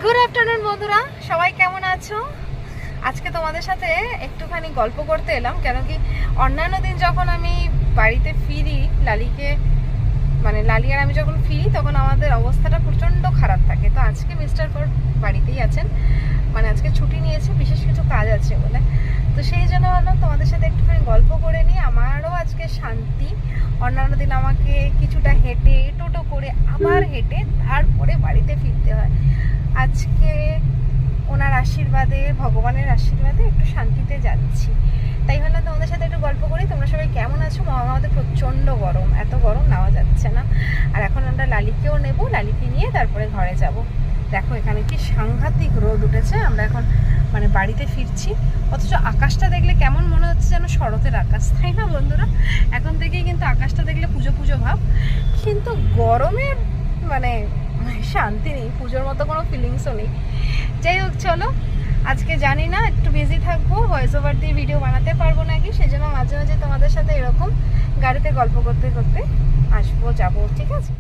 Good afternoon বন্ধুরা, সবাই কেমন আছো? আজকে তোমাদের সাথে একটুখানি গল্প করতে এলাম, কেন কি অন্যান্য দিন যখন আমি বাড়িতে ফিরি, লালি আর আমি যখন ফিরি তখন আমাদের অবস্থাটা প্রচণ্ড খারাপ থাকে। তো আজকে মিস্টার পর বাড়িতেই আছেন, আজকে ছুটি নিয়েছে, বিশেষ কিছু কাজ আছে বলে। তো সেই জন্য ভাবলাম তোমাদের সাথে একটুখানি গল্প করে নিই। আমারও আজকে শান্তি। অন্যান্য দিন আমাকে কিছুটা হেঁটে টোটো করে আবার হেঁটে তারপরে বাড়িতে ফিরতে হয়। আজকে ওনার আশীর্বাদে, ভগবানের আশীর্বাদে একটু শান্তিতে যাচ্ছি। তাই ভাবলাম তোমাদের সাথে একটু গল্প করি। তোমরা সবাই কেমন আছো? আমাদের প্রচণ্ড গরম, এত গরম নেওয়া যাচ্ছে না। আর এখন আমরা লালিকেও নেব, লালিকে নিয়ে তারপরে ঘরে যাব। দেখো এখানে কি সাংঘাতিক রোদ উঠেছে। আমরা এখন বাড়িতে ফিরছি, অথচ আকাশটা দেখলে কেমন মনে হচ্ছে যেন শরতের আকাশ, তাই না বন্ধুরা? এখন থেকেই কিন্তু আকাশটা দেখলে পুজো পুজো ভাব, কিন্তু গরমে শান্তি নেই, পুজোর মতো কোনো ফিলিংসও নেই। যাই হোক, চলো আজকে জানি না একটু বিজি থাকবো, ভয়েস ওভার দিয়ে ভিডিও বানাতে পারবো নাকি, সেজন্য মাঝে মাঝে তোমাদের সাথে এরকম গাড়িতে গল্প করতে করতে আসবো যাবো, ঠিক আছে?